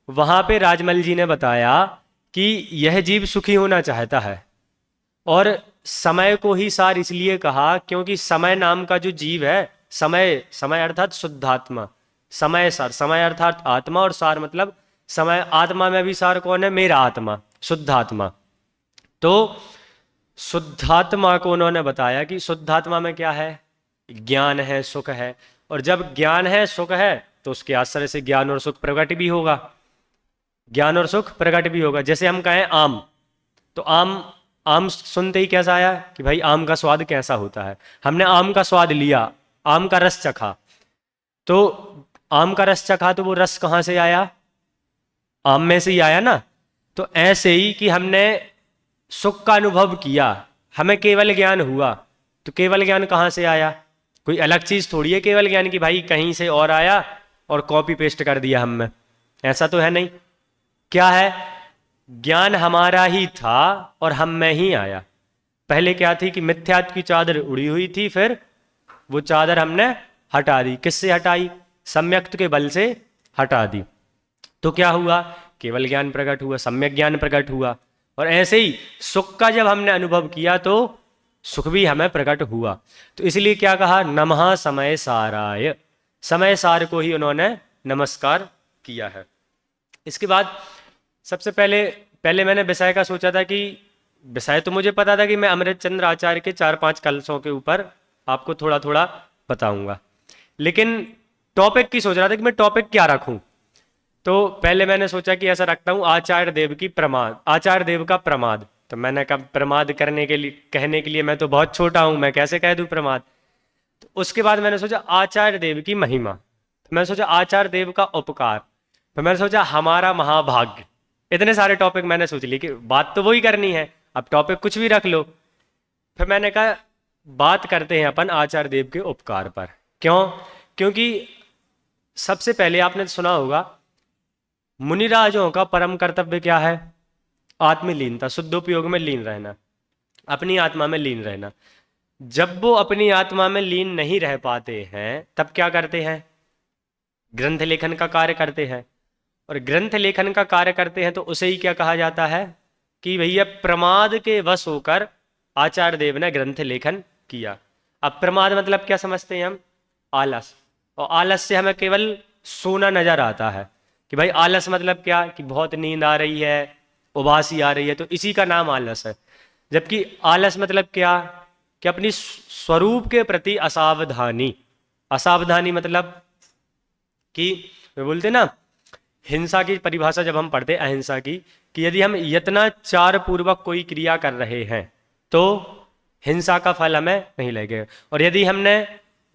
वहां पे राजमल जी ने बताया कि यह जीव सुखी होना चाहता है, और समय को ही सार इसलिए कहा क्योंकि समय नाम का जो जीव है, समय, समय अर्थात शुद्धात्मा, समय सार, समय अर्थात आत्मा, और सार मतलब समय, आत्मा में भी सार कौन है? मेरा आत्मा, शुद्धात्मा। तो शुद्धात्मा को उन्होंने बताया कि शुद्धात्मा में क्या है? ज्ञान है, सुख है, और जब ज्ञान है, सुख है, तो उसके आश्रय से ज्ञान और सुख प्रकट भी होगा, ज्ञान और सुख प्रकट भी होगा। जैसे हम कहें आम, तो आम, आम सुनते ही कैसा आया कि भाई आम का स्वाद कैसा होता है? हमने आम का स्वाद लिया, आम का रस चखा, तो आम का रस चखा तो वो रस कहाँ से आया? आम में से ही आया ना। तो ऐसे ही कि हमने सुख का अनुभव किया, हमें केवल ज्ञान हुआ, तो केवल ज्ञान कहाँ से आया? कोई अलग चीज थोड़ी है केवल ज्ञान की, भाई कहीं से और आया और कॉपी पेस्ट कर दिया हमने, ऐसा तो है नहीं। क्या है? ज्ञान हमारा ही था और हम में ही आया। पहले क्या थी कि मिथ्यात्व की चादर उड़ी हुई थी, फिर वो चादर हमने हटा दी। किससे हटाई? सम्यक्त के बल से हटा दी। तो क्या हुआ? केवल ज्ञान प्रकट हुआ, सम्यक ज्ञान प्रकट हुआ। और ऐसे ही सुख का जब हमने अनुभव किया तो सुख भी हमें प्रकट हुआ। तो इसलिए क्या कहा? नमः समय साराय, समय सार को ही उन्होंने नमस्कार किया है। इसके बाद सबसे पहले पहले मैंने विषय का सोचा था कि विषय तो मुझे पता था कि मैं अमृत चंद्र आचार्य के 4-5 कलशों के ऊपर आपको थोड़ा थोड़ा बताऊंगा, लेकिन टॉपिक की सोच रहा था कि मैं टॉपिक क्या रखूं। तो पहले मैंने सोचा कि ऐसा रखता हूं, आचार्य देव की प्रमाद, आचार्य देव का प्रमाद। तो मैंने कहा प्रमाद करने के लिए, कहने के लिए मैं तो बहुत छोटा हूं, मैं कैसे कह दूं प्रमाद। तो उसके बाद मैंने सोचा आचार्य देव की महिमा, तो मैंने सोचा आचार्य देव का उपकार, तो मैंने सोचा हमारा महाभाग्य। इतने सारे टॉपिक मैंने सोच लिए कि बात तो वही करनी है, अब टॉपिक कुछ भी रख लो। फिर मैंने कहा बात करते हैं अपन आचार्य देव के उपकार पर। क्यों? क्योंकि सबसे पहले आपने सुना होगा मुनिराजों का परम कर्तव्य क्या है? आत्मलीनता, शुद्धोपयोग में लीन रहना, अपनी आत्मा में लीन रहना। जब वो अपनी आत्मा में लीन नहीं रह पाते हैं तब क्या करते हैं? ग्रंथ लेखन का कार्य करते हैं। और ग्रंथ लेखन का कार्य करते हैं तो उसे ही क्या कहा जाता है कि भैया प्रमाद के वश होकर आचार्य देव ने ग्रंथ लेखन किया। अब प्रमाद मतलब क्या समझते हैं हम? आलस। और आलस से हमें केवल सोना नजर आता है कि भाई आलस मतलब क्या कि बहुत नींद आ रही है, उबासी आ रही है, तो इसी का नाम आलस है। जबकि आलस मतलब क्या कि अपनी स्वरूप के प्रति असावधानी। असावधानी मतलब कि वे बोलते ना, हिंसा की परिभाषा जब हम पढ़ते अहिंसा की, कि यदि हम यत्नाचार पूर्वक कोई क्रिया कर रहे हैं तो हिंसा का फल हमें नहीं लगेगा। और यदि हमने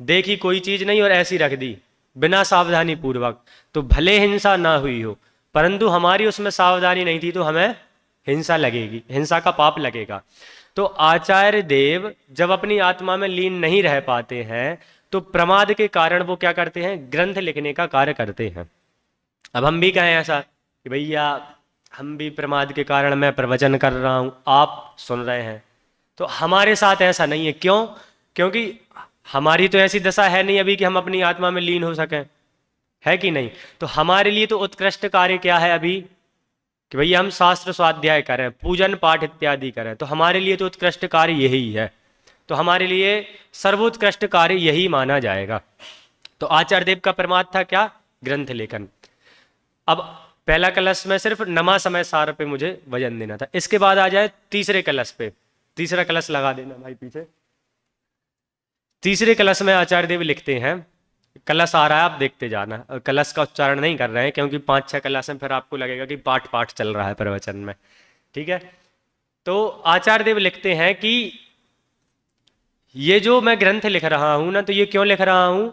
देखी कोई चीज नहीं और ऐसी रख दी बिना सावधानी पूर्वक, तो भले हिंसा ना हुई हो परंतु हमारी उसमें सावधानी नहीं थी तो हमें हिंसा लगेगी, हिंसा का पाप लगेगा। तो आचार्य देव जब अपनी आत्मा में लीन नहीं रह पाते हैं तो प्रमाद के कारण वो क्या करते हैं? ग्रंथ लिखने का कार्य करते हैं। अब हम भी कहें ऐसा कि भैया हम भी प्रमाद के कारण मैं प्रवचन कर रहा हूं, आप सुन रहे हैं, तो हमारे साथ ऐसा नहीं है। क्यों? क्योंकि हमारी तो ऐसी दशा है नहीं अभी कि हम अपनी आत्मा में लीन हो सकें, है कि नहीं? तो हमारे लिए तो उत्कृष्ट कार्य क्या है अभी कि भैया हम शास्त्र स्वाध्याय करें, पूजन पाठ इत्यादि करें, तो हमारे लिए तो उत्कृष्ट कार्य यही है। तो हमारे लिए सर्वोत्कृष्ट कार्य यही माना जाएगा। तो आचार्य देव का प्रमाद था क्या? ग्रंथ लेखन। अब पहला कलश में सिर्फ नमा समय सार पे मुझे वजन देना था। इसके बाद आ जाए तीसरे कलश पे, तीसरा कलश लगा देना भाई पीछे। तीसरे कलश में आचार्य देव लिखते हैं, कलश आ रहा है आप देखते जाना, और कलश का उच्चारण नहीं कर रहे हैं क्योंकि 5-6 कलश हैं, फिर आपको लगेगा कि पाठ पाठ चल रहा है प्रवचन में, ठीक है। तो आचार्य देव लिखते हैं कि ये जो मैं ग्रंथ लिख रहा हूं ना, तो ये क्यों लिख रहा हूं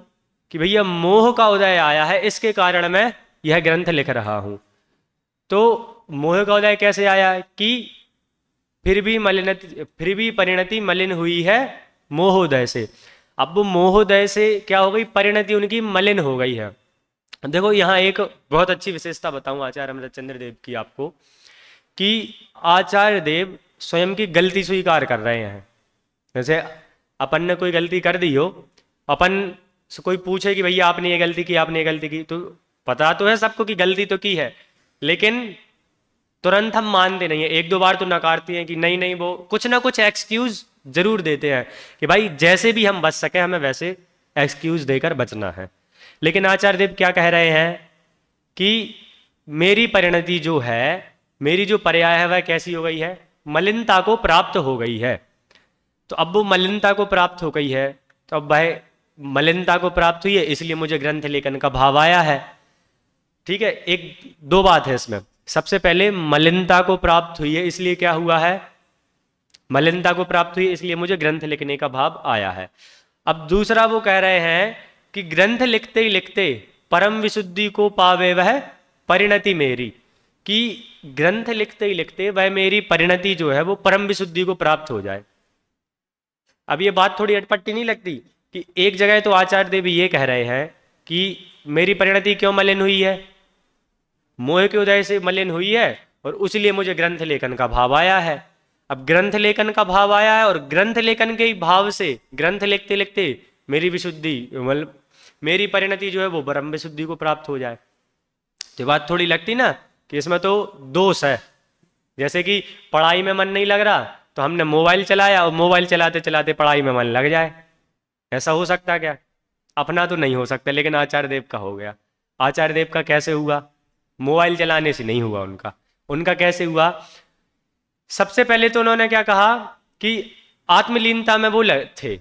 कि भैया मोह का उदय आया है, इसके कारण मैं यह ग्रंथ लिख रहा हूं। तो मोह का उदय कैसे आया कि फिर भी परिणति मलिन हुई है मोहोदय से। अब वो मोहोदय से क्या हो गई? परिणति उनकी मलिन हो गई है। देखो यहाँ एक बहुत अच्छी विशेषता बताऊं आचार्य अमृतचंद्र देव की आपको, कि आचार्य देव स्वयं की गलती स्वीकार कर रहे हैं। जैसे अपन ने कोई गलती कर दी हो, अपन से कोई पूछे कि भैया आपने ये गलती की, आपने ये गलती की, तो पता तो है सबको कि गलती तो की है, लेकिन तुरंत हम मानते नहीं है, एक दो बार तो नकारते हैं कि नहीं नहीं, वो कुछ ना कुछ एक्सक्यूज जरूर देते हैं कि भाई जैसे भी हम बच सके हमें वैसे एक्सक्यूज देकर बचना है। लेकिन आचार्य देव क्या कह रहे हैं कि मेरी परिणति जो है, मेरी जो पर्याय है वह कैसी हो गई है, मलिनता को प्राप्त हो गई है। तो अब वो मलिनता को प्राप्त हो गई है, तो अब भाई मलिनता को प्राप्त हुई है इसलिए मुझे ग्रंथ लेखन का भाव आया है। ठीक है, एक दो बात है इसमें। सबसे पहले मलिनता को प्राप्त हुई है इसलिए क्या हुआ है, मलिनता को प्राप्त हुई इसलिए मुझे ग्रंथ लिखने का भाव आया है। अब दूसरा वो कह रहे हैं कि ग्रंथ लिखते ही लिखते परम विशुद्धि को पावे वह परिणति मेरी, कि ग्रंथ लिखते ही लिखते वह मेरी परिणति जो है वो परम विशुद्धि को प्राप्त हो जाए। अब ये बात थोड़ी अटपटी नहीं लगती कि एक जगह तो आचार्य देव ये कह रहे हैं कि मेरी परिणति क्यों मलिन हुई है, मोह के उदय से मलिन हुई है और इसलिए मुझे ग्रंथ लेखन का भाव आया है। अब ग्रंथ लेखन का भाव आया है और ग्रंथ लेखन के ही भाव से ग्रंथ लिखते लिखते मेरी विशुद्धि मतलब मेरी परिणति जो है वो ब्रह्म विशुद्धि को प्राप्त हो जाए। तो बात थोड़ी लगती ना कि इसमें तो दोष है। जैसे कि पढ़ाई में मन नहीं लग रहा तो हमने मोबाइल चलाया और मोबाइल चलाते चलाते पढ़ाई में मन लग जाए, ऐसा हो सकता क्या? अपना तो नहीं हो सकता, लेकिन आचार्य देव का हो गया। आचार्य देव का कैसे हुआ? मोबाइल चलाने से नहीं हुआ उनका। उनका कैसे हुआ? सबसे पहले तो उन्होंने क्या कहा कि आत्मलीनता में वो थे,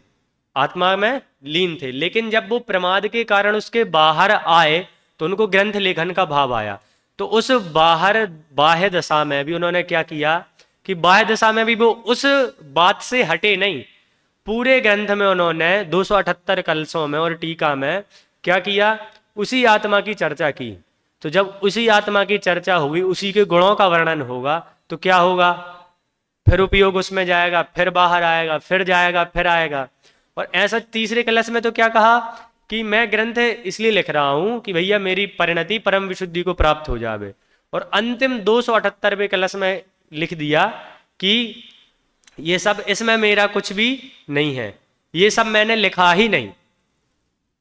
आत्मा में लीन थे, लेकिन जब वो प्रमाद के कारण उसके बाहर आए तो उनको ग्रंथ लेखन का भाव आया। तो उस बाह्य दशा में भी उन्होंने क्या किया कि बाह्य दशा में भी वो उस बात से हटे नहीं। पूरे ग्रंथ में उन्होंने 278 कलशों में और टीका में क्या किया, उसी आत्मा की चर्चा की। तो जब उसी आत्मा की चर्चा होगी, उसी के गुणों का वर्णन होगा, तो क्या होगा, फिर उपयोग उसमें जाएगा, फिर बाहर आएगा, फिर जाएगा, फिर आएगा। और ऐसा तीसरे कलश में तो क्या कहा कि मैं ग्रंथ इसलिए लिख रहा हूं कि भैया मेरी परिणति परम विशुद्धि को प्राप्त हो जावे। और अंतिम 278वें कलश में लिख दिया कि ये सब, इसमें मेरा कुछ भी नहीं है, ये सब मैंने लिखा ही नहीं।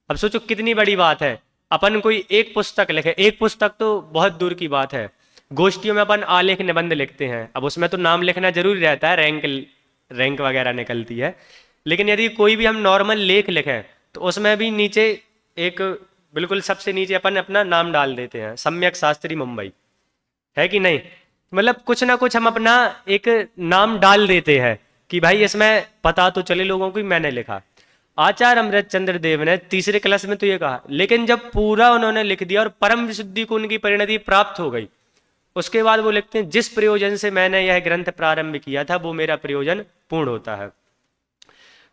अब सोचो कितनी बड़ी बात है, अपन कोई एक पुस्तक लिखे, एक पुस्तक तो बहुत दूर की बात है, गोष्ठियों में अपन आलेख निबंध लिखते हैं, अब उसमें तो नाम लिखना जरूरी रहता है, रैंक वगैरह निकलती है। लेकिन यदि कोई भी हम नॉर्मल लेख लिखें तो उसमें भी नीचे एक बिल्कुल सबसे नीचे अपन अपना नाम डाल देते हैं, सम्यक शास्त्री मुंबई, है कि नहीं? मतलब कुछ ना कुछ हम अपना एक नाम डाल देते हैं कि भाई इसमें पता तो चले लोगों को मैंने लिखा। आचार्य अमृत चंद्र देव ने तीसरे क्लास में तो ये कहा, लेकिन जब पूरा उन्होंने लिख दिया और परम विशुद्धि को उनकी परिणति प्राप्त हो गई, उसके बाद वो लिखते हैं जिस प्रयोजन से मैंने यह ग्रंथ प्रारंभ किया था वो मेरा प्रयोजन पूर्ण होता है।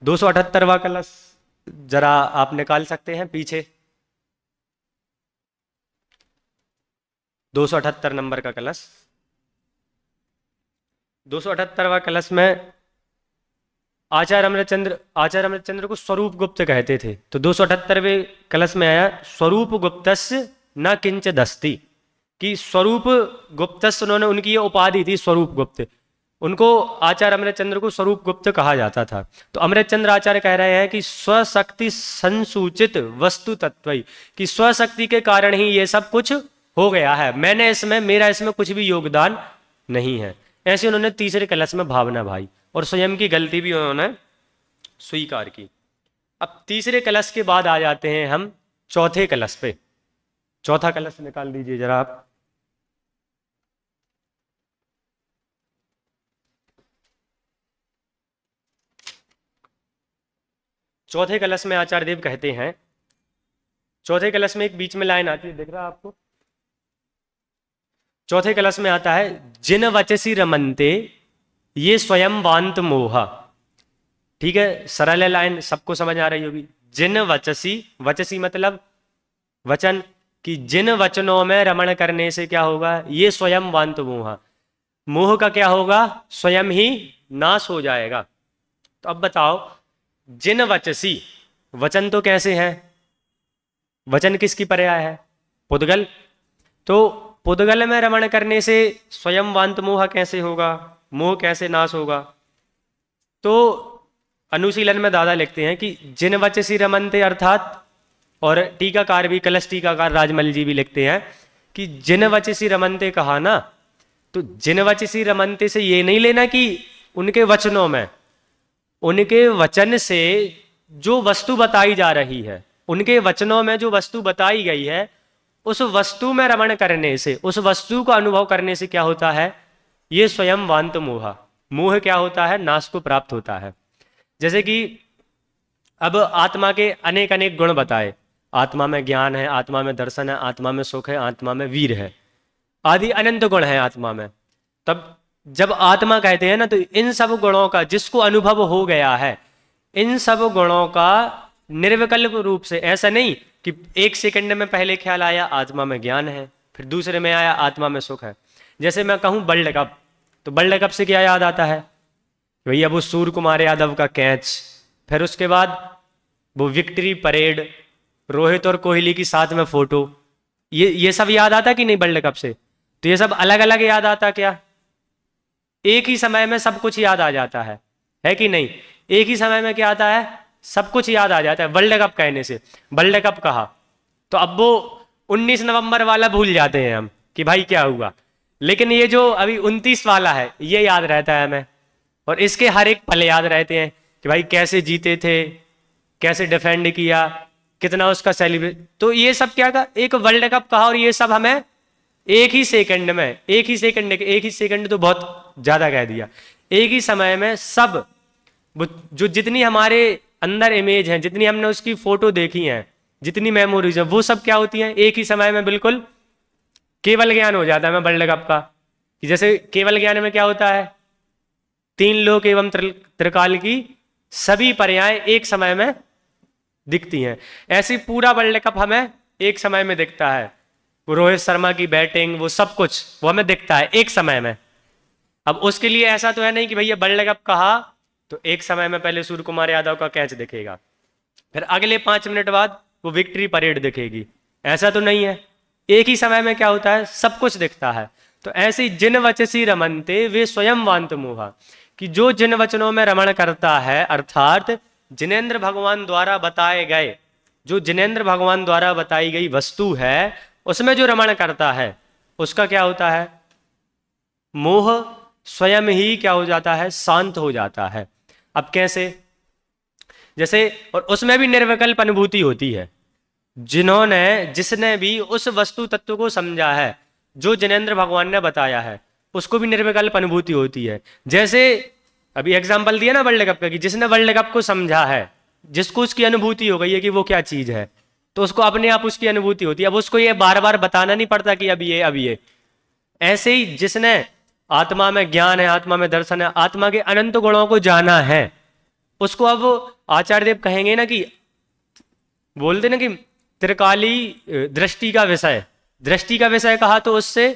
278वां कलश जरा आप निकाल सकते हैं पीछे, 278 नंबर का कलश। 278वां कलश में आचार्य अमृत चंद्र को स्वरूप गुप्त कहते थे। तो 278वें कलश में आया स्वरूप गुप्तस्य न किंच दस्ती, कि स्वरूप गुप्तस्य, उन्होंने उनकी ये उपाधि थी स्वरूप गुप्त, उनको आचार्य अमृत चंद्र को स्वरूप गुप्त कहा जाता था। तो अमृत चंद्र आचार्य कह रहे हैं कि स्वशक्ति संसूचित वस्तु तत्व, कि स्वशक्ति के कारण ही ये सब कुछ हो गया है, मेरा इसमें कुछ भी योगदान नहीं है। ऐसे उन्होंने तीसरे कलश में भावना भाई और स्वयं की गलती भी उन्होंने स्वीकार की। अब तीसरे कलश के बाद आ जाते हैं हम चौथे कलश पे। चौथा कलश निकाल दीजिए जरा आप। चौथे कलश में आचार्य देव कहते हैं, चौथे कलश में एक बीच में लाइन आती है, दिख रहा है आपको? चौथे कलश में आता है जिन वचसी रमनते ये स्वयं वांत मोहा। ठीक है, सरल लाइन, सबको समझ आ रही होगी। जिन वचसी, वचसी मतलब वचन, कि जिन वचनों में रमण करने से क्या होगा, ये स्वयं वांत मोहा, मोह का क्या होगा, स्वयं ही नाश हो जाएगा। तो अब बताओ, जिन वचसी, वचन तो कैसे हैं, वचन किसकी पर्याय है, पुद्गल। तो पुद्गल में रमण करने से स्वयं वांत मोह कैसे होगा, मोह कैसे नाश होगा? तो अनुशीलन में दादा लिखते हैं कि जिन वचसी रमनते, अर्थात, और टीकाकार भी, कलश टीकाकार राजमल जी भी लिखते हैं कि कि जिन वचसी रमनते कहा ना, तो जिन वचसी रमनते से ये नहीं लेना कि उनके वचनों में, उनके वचन से जो वस्तु बताई जा रही है, उनके वचनों में जो वस्तु बताई गई है, उस वस्तु में रमण करने से, उस वस्तु को अनुभव करने से क्या होता है, ये स्वयं वांत मोह, मोह क्या होता है, नाश को प्राप्त होता है। जैसे कि अब आत्मा के अनेक अनेक गुण बताए, आत्मा में ज्ञान है, आत्मा में दर्शन है, आत्मा में सुख है, आत्मा में वीर है, आदि अनंत गुण है आत्मा में। तब जब आत्मा कहते हैं ना, तो इन सब गुणों का जिसको अनुभव हो गया है, इन सब गुणों का निर्विकल्प रूप से, ऐसा नहीं कि एक सेकंड में पहले ख्याल आया आत्मा में ज्ञान है, फिर दूसरे में आया आत्मा में सुख है। जैसे मैं कहूं वर्ल्ड कप, तो वर्ल्ड कप से क्या याद आता है, भैया वो सूर्य कुमार यादव का कैच, फिर उसके बाद वो विक्ट्री परेड, रोहित और कोहली की साथ में फोटो, ये सब याद आता कि नहीं वर्ल्ड कप से? तो ये सब अलग अलग याद आता क्या? एक ही समय में सब कुछ याद आ जाता है कि नहीं? एक ही समय में क्या आता है, सब कुछ याद आ जाता है। वर्ल्ड कप कहने से, वर्ल्ड कप कहा तो अब वो 19 नवंबर वाला भूल जाते हैं हम कि भाई क्या हुआ, लेकिन ये जो अभी 29 वाला है ये याद रहता है हमें, और इसके हर एक पल याद रहते हैं कि भाई कैसे जीते थे, कैसे डिफेंड किया, कितना उसका सेलिब्रेट। तो ये सब क्या का एक वर्ल्ड कप कहा, और ये सब हमें एक ही सेकंड में, एक ही सेकंड तो बहुत ज्यादा कह दिया, एक ही समय में सब जो जितनी हमारे अंदर इमेज है, जितनी हमने उसकी फोटो देखी है, जितनी मेमोरीज है, वो सब क्या होती हैं एक ही समय में बिल्कुल केवल ज्ञान हो जाता है। मैं वर्ल्ड कप का कि जैसे केवल ज्ञान में क्या होता है, तीन लोक एवं त्रिकाल की सभी पर्याय एक समय में दिखती हैं, ऐसे पूरा वर्ल्ड कप हमें एक समय में दिखता है। वो रोहित शर्मा की बैटिंग, वो सब कुछ वो हमें दिखता है एक समय में। अब उसके लिए ऐसा तो है नहीं कि भैया वर्ल्ड कप कहा तो एक समय में पहले सूर्य कुमार यादव का कैच दिखेगा, फिर अगले 5 मिनट बाद वो विक्ट्री परेड दिखेगी, ऐसा तो नहीं है। एक ही समय में क्या होता है, सब कुछ दिखता है। तो ऐसे जिन वचसी रमनते वे स्वयं वांत मोहा, कि जो जिन वचनों में रमण करता है, अर्थात जिनेन्द्र भगवान द्वारा बताए गए, जो जिनेन्द्र भगवान द्वारा बताई गई वस्तु है उसमें जो रमण करता है, उसका क्या होता है, मोह स्वयं ही क्या हो जाता है, शांत हो जाता है। अब कैसे? जैसे, और उसमें भी निर्विकल्प अनुभूति होती है। जिसने भी उस वस्तु तत्व को समझा है जो जिनेन्द्र भगवान ने बताया है, उसको भी निर्विकल्प अनुभूति होती है। जैसे अभी एग्जाम्पल दिया ना वर्ल्ड कप का, कि जिसने वर्ल्ड कप को समझा है, जिसको उसकी अनुभूति हो गई है कि वो क्या चीज है, तो उसको अपने आप उसकी अनुभूति होती है। अब उसको ये बार बार बताना नहीं पड़ता कि अब ये। ऐसे ही जिसने आत्मा में ज्ञान है, आत्मा में दर्शन है, आत्मा के अनंत गुणों को जाना है, उसको अब आचार्य देव कहेंगे ना, कि बोलते ना कि त्रिकाली दृष्टि का विषय, दृष्टि का विषय कहा तो उससे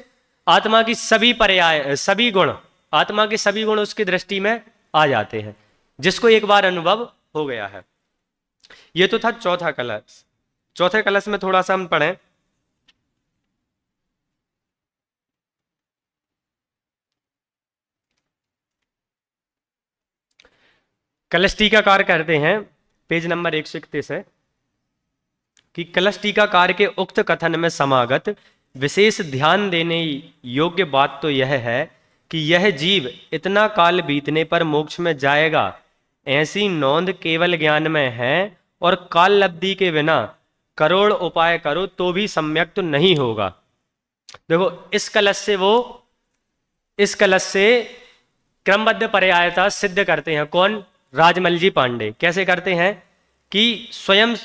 आत्मा की सभी पर्याय, सभी गुण, आत्मा के सभी गुण उसकी दृष्टि में आ जाते हैं, जिसको एक बार अनुभव हो गया है। ये तो था चौथा कलश। चौथे कलश में थोड़ा सा हम पढ़ें। कलश टीकाकार करते हैं, पेज नंबर 131 है, कि कलश टीकाकार के उक्त कथन में समागत विशेष ध्यान देने योग्य बात तो यह है कि यह जीव इतना काल बीतने पर मोक्ष में जाएगा, ऐसी नौंद केवल ज्ञान में है, और काल लब्धि के बिना करोड़ उपाय करो तो भी सम्यक तो नहीं होगा। देखो, इस कलश से क्रमबद्ध पर्यायता सिद्ध करते हैं कौन? राजमल जी पांडे। कैसे करते हैं कि स्वयं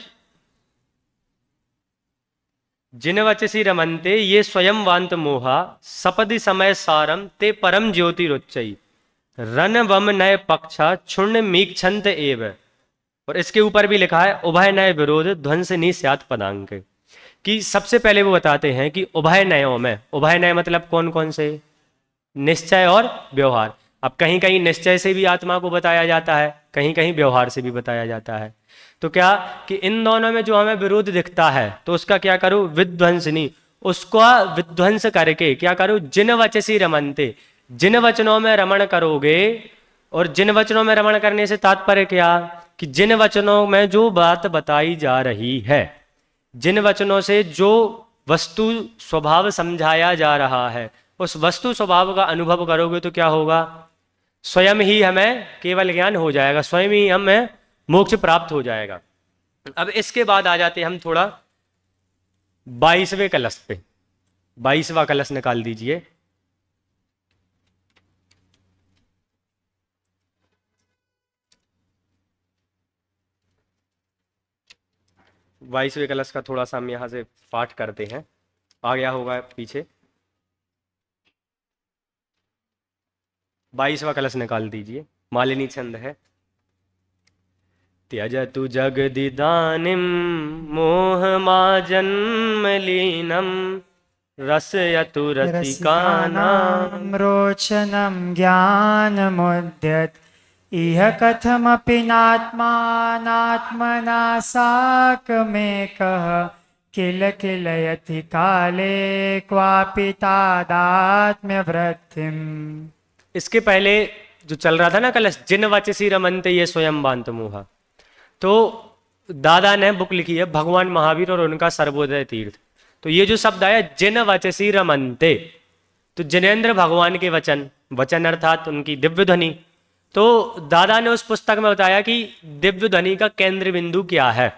जिन वचसी रमनते ये स्वयं वांत मोहा, सपदि समय सारम ते परम ज्योतिरुच्चई, रन वम नय पक्षा क्षुण्ण मीक्षंत एव। और इसके ऊपर भी लिखा है उभय नय विरोध ध्वंस नि स्यात् पदांक, कि सबसे पहले वो बताते हैं कि उभय नयों में, उभय नय मतलब कौन कौन से? निश्चय और व्यवहार। अब कहीं कहीं निश्चय से भी आत्मा को बताया जाता है, कहीं कहीं व्यवहार से भी बताया जाता है। तो क्या कि इन दोनों में जो हमें विरोध दिखता है तो उसका क्या करो? विध्वंसनी, उसका विध्वंस करके क्या करो? जिन वचसी रमनते, जिन वचनों में रमण करोगे। और जिन वचनों में रमण करने से तात्पर्य क्या? कि जिन वचनों में जो बात बताई जा रही है, जिन वचनों से जो वस्तु स्वभाव समझाया जा रहा है, उस वस्तु स्वभाव का अनुभव करोगे तो क्या होगा? स्वयं ही हमें केवल ज्ञान हो जाएगा, स्वयं ही हमें मोक्ष प्राप्त हो जाएगा। अब इसके बाद आ जाते हैं हम थोड़ा 22वें कलश पे। 22वां कलश निकाल दीजिए। बाईसवें कलश का थोड़ा सा हम यहाँ से पाठ करते हैं, आ गया होगा पीछे। 22वां कलश निकाल दीजिए। मालिनी छंद है। त्यजतु जगदिदानीं मोहमाजन्मलीनं रसयतु रसिकानां रोचनं ज्ञानमुद्यत इह कथमपि नात्मानात्मना साकमेकः किल किलयति काले क्वापि तादात्म्यवृत्तिम्। इसके पहले जो चल रहा था ना कलश, जिन वचसी रमनते ये स्वयं बांत मुहा, तो दादा ने बुक लिखी है भगवान महावीर और उनका सर्वोदय तीर्थ। तो ये जो शब्द आया जिन वचसी रमनते, तो जिनेन्द्र भगवान के वचन, वचन अर्थात उनकी दिव्य ध्वनि। तो दादा ने उस पुस्तक में बताया कि दिव्य ध्वनि का केंद्र बिंदु क्या है,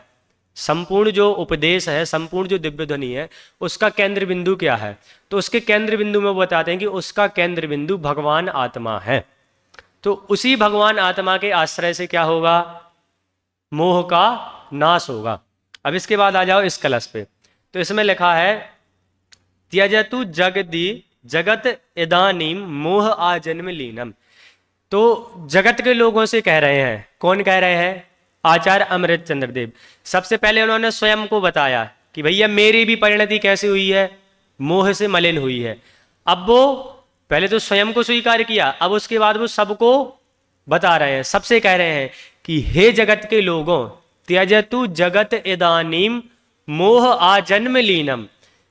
संपूर्ण जो उपदेश है, संपूर्ण जो दिव्य ध्वनि है, उसका केंद्र बिंदु क्या है। तो उसके केंद्र बिंदु में वो बताते हैं कि उसका केंद्र बिंदु भगवान आत्मा है। तो उसी भगवान आत्मा के आश्रय से क्या होगा? मोह का नाश होगा। अब इसके बाद आ जाओ इस कलश पे। तो इसमें लिखा है त्यजतु जगदी जगत इदानीम मोह आजन्म लीनम। तो जगत के लोगों से कह रहे हैं, कौन कह रहे हैं? आचार्य अमृत चंद्र देव। सबसे पहले उन्होंने स्वयं को बताया कि भैया मेरी भी परिणति कैसे हुई है? मोह से मलिन हुई है। अब वो पहले तो स्वयं को स्वीकार किया, अब उसके बाद वो सबको बता रहे हैं, सबसे कह रहे हैं कि हे जगत के लोगों, त्यजतु जगत इदानीम मोह आजन्म लीनम,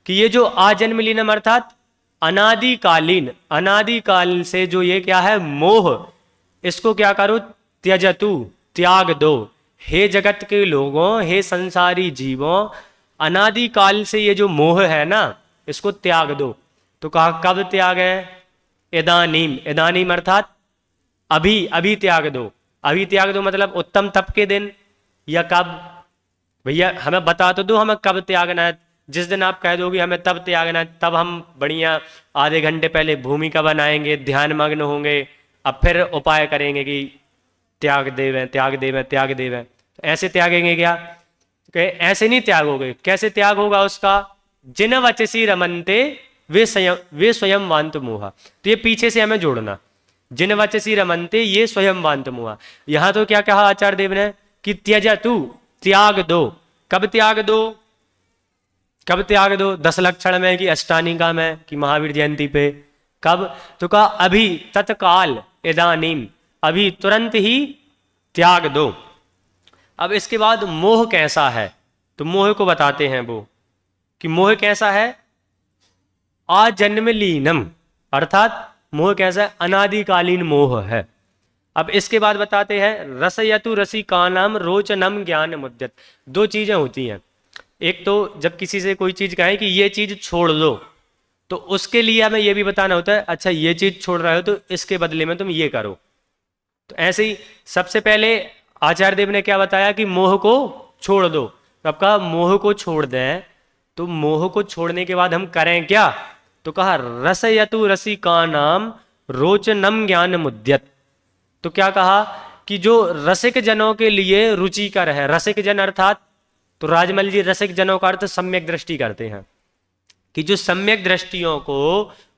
कि ये जो आजन्म लीनम अर्थात अनादिकालीन, अनादिकाल से जो ये क्या है मोह, इसको क्या करो? त्यजतु, त्याग दो। हे जगत के लोगों, हे संसारी जीवों, अनादिकाल से ये जो मोह है ना, इसको त्याग दो। तो कहा कब त्याग है? इदानीम, इदानीम अर्थात अभी, अभी त्याग दो। अभी त्याग दो मतलब उत्तम तप के दिन, या कब? भैया हमें बता तो दो हमें कब त्यागना है। जिस दिन आप कह दोगे हमें तब त्यागना है, तब हम बढ़िया आधे घंटे पहले भूमिका बनाएंगे, ध्यान मग्न होंगे, अब फिर उपाय करेंगे कि त्याग देवें, त्याग देवें, त्याग देवें। ऐसे त्यागेंगे क्या? ऐसे नहीं त्यागोगे। कैसे त्याग होगा उसका? जिन वचसी रमनते वे स्वयं वांत मोहा। तो ये पीछे से हमें जोड़ना, जिन वचसी रमनते ये स्वयं वांत मोहा। यहां तो क्या कहा आचार्य देव ने कि त्यजतु, त्याग दो। कब त्याग दो? कब त्याग दो? 10 लक्षण में कि अष्टानिका में कि महावीर जयंती पे। कब? तो कहा अभी, तत्काल, इदानीम, अभी तुरंत ही त्याग दो। अब इसके बाद मोह कैसा है? तो मोह को बताते हैं वो कि मोह कैसा है? आजन्म लीनम, अर्थात मोह कैसा है? अनादिकालीन मोह है। अब इसके बाद बताते हैं रसयतु रसिकानाम रोचनम ज्ञान मुद्यत। दो चीजें होती हैं। एक तो जब किसी से कोई चीज कहे कि ये चीज छोड़ दो, तो उसके लिए हमें ये भी बताना होता है अच्छा ये चीज छोड़ रहे हो तो इसके बदले में तुम ये करो। तो ऐसे ही सबसे पहले आचार्य देव ने क्या बताया कि मोह को छोड़ दो। तो अब कहा मोह को छोड़ दें, तो मोह को छोड़ने के बाद हम करें क्या? तो कहा रसयतु रसिकानाम रोचनम ज्ञान मुद्यत। तो क्या कहा कि जो रसिक जनों के लिए रुचिकर है, रसिक जन अर्थात, तो राजमल जी रसिक जनों का अर्थ सम्यक दृष्टि करते हैं कि जो सम्यक दृष्टियों को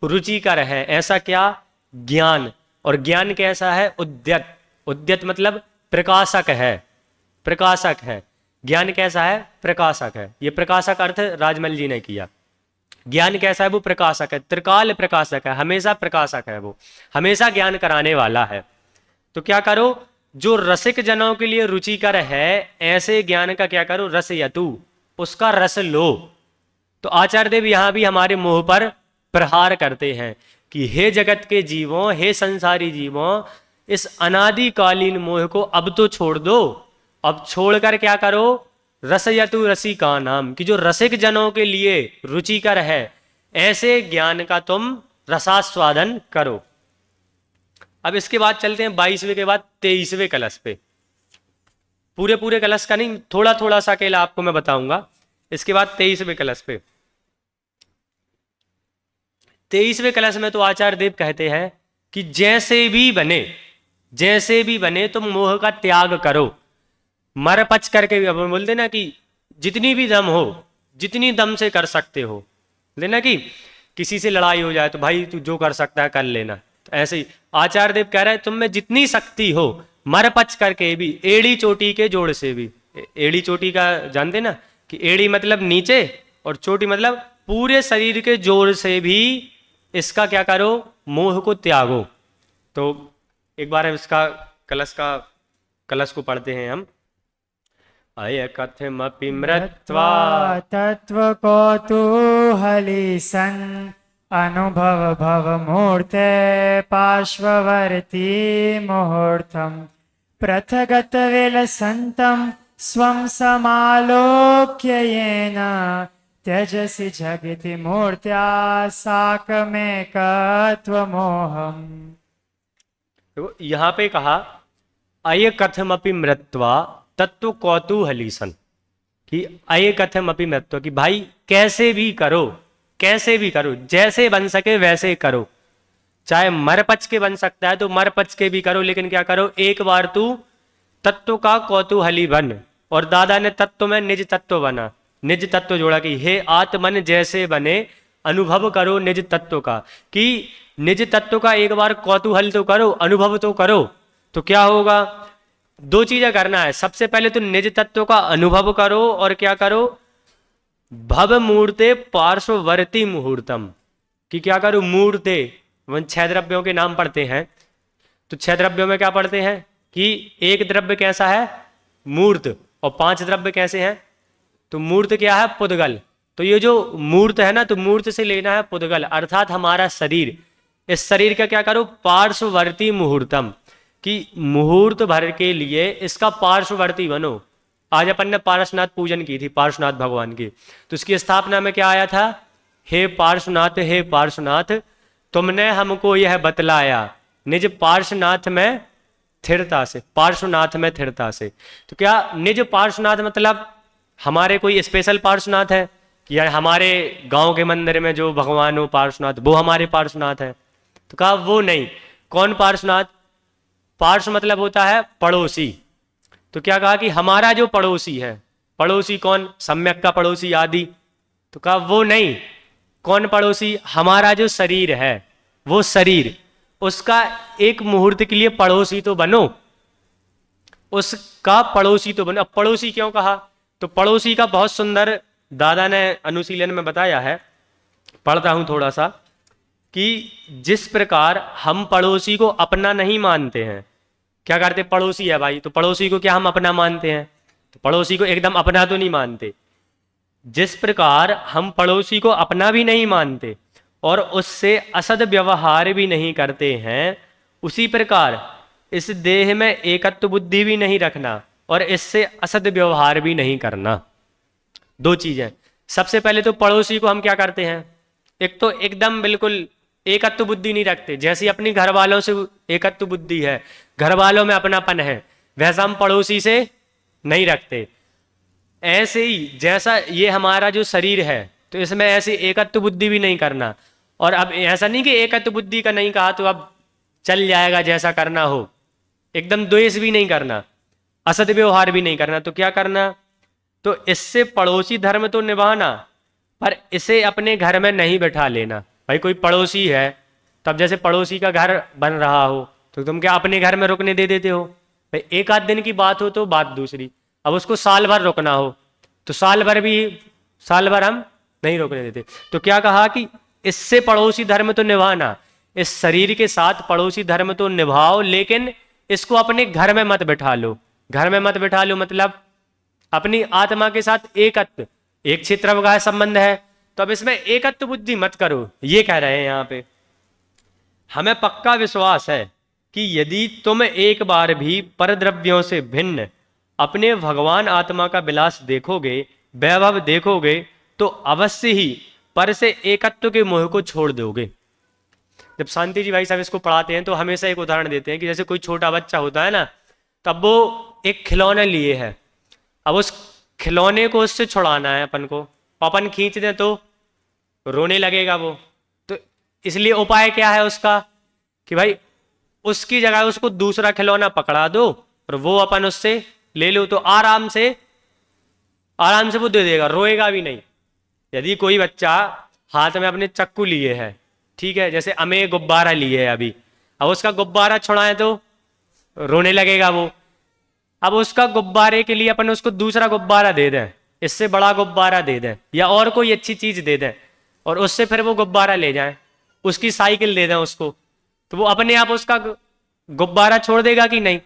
रुचिकर है, ऐसा क्या? ज्ञान। और ज्ञान कैसा है? उद्यत। उद्यत मतलब प्रकाशक है, प्रकाशक है। ज्ञान कैसा है? प्रकाशक है। ये प्रकाशक अर्थ राजमल जी ने किया। ज्ञान कैसा है? वो प्रकाशक है, त्रिकाल प्रकाशक है, हमेशा प्रकाशक है, वो हमेशा ज्ञान कराने वाला है। तो क्या करो? जो रसिक जनों के लिए रुचिकर है ऐसे ज्ञान का क्या करो? रसयतु, उसका रस लो। तो आचार्य देव यहां भी हमारे मोह पर प्रहार करते हैं कि हे जगत के जीवों, हे संसारी जीवों, इस अनादिकालीन मोह को अब तो छोड़ दो। अब छोड़कर क्या करो? रसयतु रसिका नाम, कि जो रसिक जनों के लिए रुचिकर है, ऐसे ज्ञान का तुम रसास्वादन करो। अब इसके बाद चलते हैं 22वें के बाद 23वें कलश पे। पूरे पूरे कलश का नहीं, थोड़ा थोड़ा सा अकेला आपको मैं बताऊंगा। इसके बाद 23वें कलश पे। 23वें कलश में तो आचार्य देव कहते हैं कि जैसे भी बने तुम मोह का त्याग करो। मर पच करके भी, अब बोलते ना कि जितनी भी दम हो, जितनी दम से कर सकते हो, लेना कि किसी से लड़ाई हो जाए तो भाई तू जो कर सकता है कर लेना, तो ऐसे ही आचार्य देव कह रहे हैं तुम में जितनी शक्ति हो, मर पच करके भी, एड़ी चोटी के जोड़ से भी। एड़ी चोटी का जानते ना कि एड़ी मतलब नीचे और चोटी मतलब पूरे शरीर के जोड़ से भी इसका क्या करो, मोह को त्यागो। तो एक बार इसका कलश को पढ़ते हैं हम। अय कथमपि मृत्वा तत्व कौतूहली सन, अनुभव भव मूर्ते पार्श्ववर्ती मुहूर्तम, प्रथगत विलसन्तं स्वं समालोक्य येन, त्यजसि जगति मूर्त्या साकमेकत्वमोहम्। तो यहाँ पे कहा अय कथमपि मृत्वा तत्व कौतूहली सन, कि अय कथमपि मृत्वा, कि भाई कैसे भी करो, जैसे बन सके वैसे करो। चाहे मरपच के बन सकता है तो मरपच के भी करो, लेकिन क्या करो, एक बार तू तत्व का कौतूहली बन। और दादा ने तत्व में निज तत्व बना, निज तत्व जोड़ा कि हे आत्मन जैसे बने, अनुभव करो निज तत्व का, कि निज तत्व का एक बार कौतूहल तो करो, अनुभव तो करो। तो क्या होगा, दो चीजें करना है। सबसे पहले तो निज तत्व का अनुभव करो, और क्या करो, भव मूर्ते पार्श्ववर्ती मुहूर्तम, कि क्या करो, मूर्ते, वन 6 द्रव्यों के नाम पढ़ते हैं। तो 6 द्रव्यों में क्या पढ़ते हैं कि एक द्रव्य कैसा है, मूर्त, और 5 द्रव्य कैसे हैं। तो मूर्त क्या है, पुद्गल। तो ये जो मूर्त है ना, तो मूर्त से लेना है पुद्गल, अर्थात हमारा शरीर। इस शरीर का क्या करो, पार्श्ववर्ती मुहूर्तम, कि मुहूर्त भर के लिए इसका पार्श्ववर्ती बनो। आज अपन ने पार्श्वनाथ पूजन की थी, पार्श्वनाथ भगवान की। तो उसकी स्थापना में क्या आया था, हे पार्श्वनाथ तुमने हमको यह बतलाया निज पार्श्वनाथ में स्थिरता से, पार्श्वनाथ में स्थिरता से। तो क्या निज पार्श्वनाथ मतलब हमारे कोई स्पेशल पार्श्वनाथ है, या हमारे गांव के मंदिर में जो भगवान हो पार्श्वनाथ वो हमारे पार्श्वनाथ है। तो कहा वो नहीं। कौन पार्श्वनाथ, पार्श्व मतलब होता है पड़ोसी। तो क्या कहा कि हमारा जो पड़ोसी है, पड़ोसी कौन, सम्यक का पड़ोसी आदि। तो कहा वो नहीं। कौन पड़ोसी, हमारा जो शरीर है, वो शरीर, उसका एक मुहूर्त के लिए पड़ोसी तो बनो, उसका पड़ोसी तो बनो। अब पड़ोसी क्यों कहा, तो पड़ोसी का बहुत सुंदर दादा ने अनुशीलन में बताया है, पढ़ता हूं थोड़ा सा, कि जिस प्रकार हम पड़ोसी को अपना नहीं मानते हैं, क्या करते, पड़ोसी है भाई, तो पड़ोसी को क्या हम अपना मानते हैं, तो पड़ोसी को एकदम अपना तो नहीं मानते। जिस प्रकार हम पड़ोसी को अपना भी नहीं मानते और उससे असद व्यवहार भी नहीं करते हैं, उसी प्रकार इस देह में एकत्व बुद्धि भी नहीं रखना और इससे असद व्यवहार भी नहीं करना। दो चीजें। सबसे पहले तो पड़ोसी को हम क्या करते हैं, एक तो एकदम बिल्कुल एकत्व बुद्धि नहीं रखते। जैसी अपनी घर वालों से एकत्व बुद्धि है, घर वालों में अपनापन है, वैसा हम पड़ोसी से नहीं रखते। ऐसे ही जैसा ये हमारा जो शरीर है, तो इसमें ऐसी एकत्व बुद्धि भी नहीं करना। और अब ऐसा नहीं कि एकत्व बुद्धि का नहीं कहा तो अब चल जाएगा जैसा करना हो, एकदम द्वेष भी नहीं करना, असद व्यवहार भी नहीं करना। तो क्या करना, तो इससे पड़ोसी धर्म तो निभाना, पर इसे अपने घर में नहीं बैठा लेना। भाई कोई पड़ोसी है, तब जैसे पड़ोसी का घर बन रहा हो तो तुम क्या अपने घर में रुकने दे देते हो। भाई एक आध दिन की बात हो तो बात दूसरी, अब उसको साल भर रुकना हो तो साल भर हम नहीं रोकने देते। तो क्या कहा कि इससे पड़ोसी धर्म तो निभाना, इस शरीर के साथ पड़ोसी धर्म तो निभाओ, लेकिन इसको अपने घर में मत बैठा लो। घर में मत बैठा लो मतलब अपनी आत्मा के साथ एकत्व, एक क्षेत्र का संबंध है, तो अब इसमें एकत्व बुद्धि मत करो, ये कह रहे हैं यहाँ पे। हमें पक्का विश्वास है कि यदि तुम एक बार भी परद्रव्यों से भिन्न अपने भगवान आत्मा का विलास देखोगे, वैभव देखोगे, तो अवश्य ही पर से एकत्व के मोह को छोड़ दोगे। जब शांति जी भाई साहब इसको पढ़ाते हैं तो हमेशा एक उदाहरण देते हैं कि जैसे कोई छोटा बच्चा होता है ना, तब वो एक खिलौना लिए है, अब उस खिलौने को उससे छुड़ाना है अपन को, अपन खींच दें तो रोने लगेगा वो। तो इसलिए उपाय क्या है उसका कि भाई उसकी जगह उसको दूसरा खिलौना पकड़ा दो और वो अपन उससे ले लो, तो आराम से वो दे देगा, रोएगा भी नहीं। यदि कोई बच्चा हाथ में अपने चक्कू लिए है, ठीक है, जैसे हमें गुब्बारा लिए है अभी, अब उसका गुब्बारा छुड़ाए तो रोने लगेगा वो। अब उसका गुब्बारे के लिए अपन उसको दूसरा गुब्बारा दे दें, इससे बड़ा गुब्बारा दे दें या और कोई अच्छी चीज दे दें और उससे फिर वो गुब्बारा ले जाएं, उसकी साइकिल दे दें उसको, तो वो अपने आप उसका गुब्बारा छोड़ देगा कि नहीं।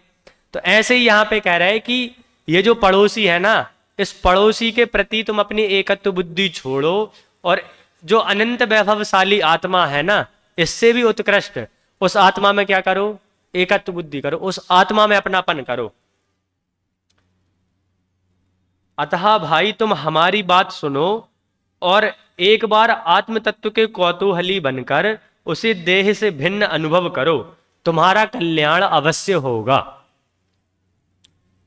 तो ऐसे ही यहाँ पे कह रहा है कि ये जो पड़ोसी है ना, इस पड़ोसी के प्रति तुम अपनी एकत्व बुद्धि छोड़ो और जो अनंत वैभवशाली आत्मा है ना, इससे भी उत्कृष्ट उस आत्मा में क्या करो, एकत्व बुद्धि करो, उस आत्मा में अपनापन करो। अतः भाई तुम हमारी बात सुनो और एक बार आत्म तत्व के कौतूहली बनकर उसे देह से भिन्न अनुभव करो, तुम्हारा कल्याण अवश्य होगा।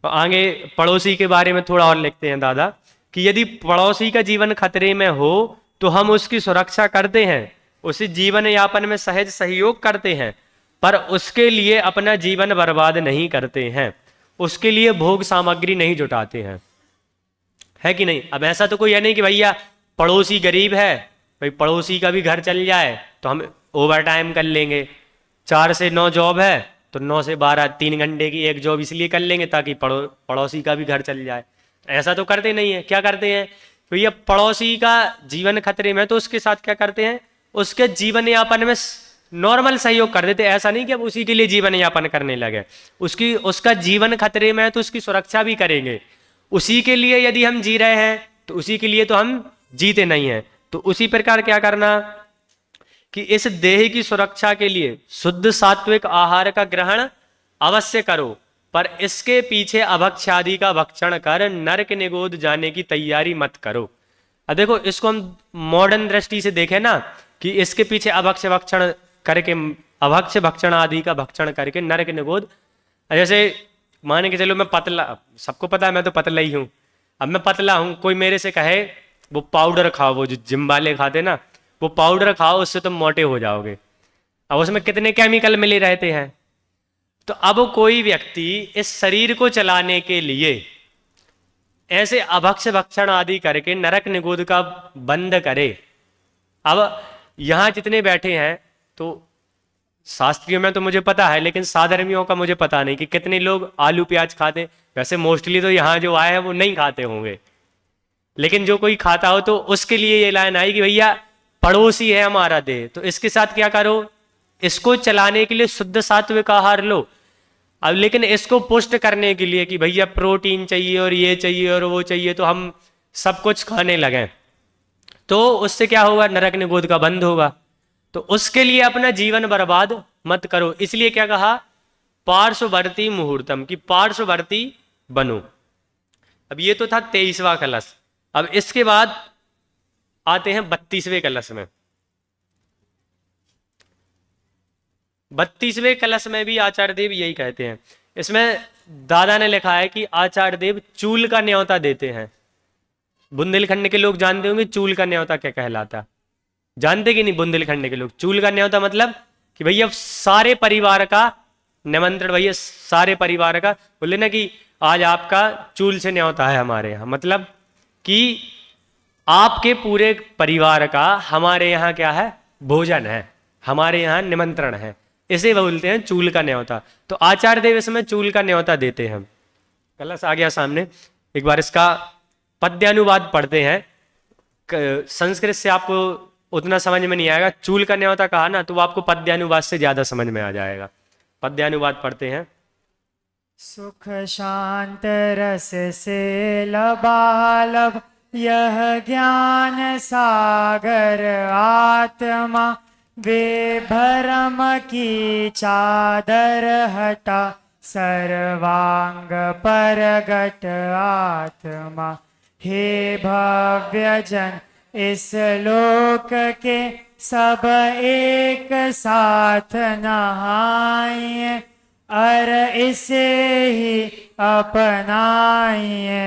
तो आगे पड़ोसी के बारे में थोड़ा और लिखते हैं दादा कि यदि पड़ोसी का जीवन खतरे में हो तो हम उसकी सुरक्षा करते हैं, उसे जीवन यापन में सहज सहयोग करते हैं, पर उसके लिए अपना जीवन बर्बाद नहीं करते हैं, उसके लिए भोग सामग्री नहीं जुटाते हैं, है कि नहीं। अब ऐसा तो कोई है नहीं कि भैया पड़ोसी गरीब है, भाई पड़ोसी का भी घर चल जाए तो हम ओवर टाइम कर लेंगे, 4 से 9 जॉब है तो 9 से 12 3 घंटे की एक जॉब इसलिए कर लेंगे ताकि पड़ोसी का भी घर चल जाए। ऐसा तो करते नहीं है। क्या करते हैं भैया, पड़ोसी का जीवन खतरे में तो उसके साथ क्या करते हैं, उसके जीवन यापन में नॉर्मल सहयोग कर देते। ऐसा नहीं कि अब उसी के लिए जीवन यापन करने लगे, उसका जीवन खतरे में है तो उसकी सुरक्षा भी करेंगे। उसी के लिए यदि हम जी रहे हैं तो उसी के लिए तो हम जीते नहीं हैं। तो उसी प्रकार क्या करना कि इस देह की सुरक्षा के लिए शुद्ध सात्विक आहार का ग्रहण अवश्य करो, पर इसके पीछे अभक्ष आदि का भक्षण कर नरक निगोद जाने की तैयारी मत करो। अब देखो इसको हम मॉडर्न दृष्टि से देखें ना कि इसके पीछे अभक्ष भक्षण करके, अभक्ष भक्षण आदि का भक्षण करके नरक निगोद, जैसे मान के चलो मैं पतला, सबको पता है मैं तो पतला ही हूं, अब मैं पतला हूं, कोई मेरे से कहे वो पाउडर खाओ, वो जो जिम वाले खाते ना, वो पाउडर खाओ उससे तुम मोटे हो जाओगे। अब उसमें कितने केमिकल मिले रहते हैं। तो अब कोई व्यक्ति इस शरीर को चलाने के लिए ऐसे अभक्ष भक्षण आदि करके नरक निगोद का बंद करे। अब यहां जितने बैठे हैं तो शास्त्रियों में तो मुझे पता है, लेकिन साधर्मियों का मुझे पता नहीं कि कितने लोग आलू प्याज खाते हैं। वैसे मोस्टली तो यहाँ जो आए हैं वो नहीं खाते होंगे, लेकिन जो कोई खाता हो तो उसके लिए ये लाइन आई कि भैया पड़ोसी है हमारा देह, तो इसके साथ क्या करो, इसको चलाने के लिए शुद्ध सात्विक आहार लो। अब लेकिन इसको पुष्ट करने के लिए कि भैया प्रोटीन चाहिए और ये चाहिए और वो चाहिए, तो हम सब कुछ खाने लगे, तो उससे क्या होगा, नरक निगोद का बंद होगा। तो उसके लिए अपना जीवन बर्बाद मत करो। इसलिए क्या कहा, पार्श्ववर्ती मुहूर्तम, की पार्श्ववर्ती बनो। अब ये तो था 23वां कलश। अब इसके बाद आते हैं 32वें कलश में। 32वें कलश में भी आचार्य देव यही कहते हैं। इसमें दादा ने लिखा है कि आचार्य देव चूल का न्योता देते हैं। बुंदेलखंड के लोग जानते होंगे चूल का न्योता क्या कहलाता, जानते कि नहीं बुंदेलखंड के लोग। चूल का न्योता मतलब कि भैया सारे परिवार का निमंत्रण, भैया सारे परिवार का, बोले ना कि आज आपका चूल से न्योता है हमारे यहाँ, मतलब कि आपके पूरे परिवार का हमारे यहाँ क्या है, भोजन है, हमारे यहाँ निमंत्रण है, इसे बोलते हैं चूल का न्योता। तो आचार्य देव इसमें चूल का न्योता देते हैं। कलश आ गया सामने, एक बार इसका पद्यानुवाद पढ़ते हैं। संस्कृत से आपको उतना समझ में नहीं आएगा, चूल का न्योता कहा ना तो वो आपको पद्यानुवाद से ज्यादा समझ में आ जाएगा। पद्यानुवाद पढ़ते हैं। सुख शांत रस से लबालब यह ज्ञान सागर आत्मा, वे भरम की चादर हटा सर्वांग परगट आत्मा। हे भव्य जन इस लोक के सब एक साथ नहाइए, और इसे ही अपनाइए,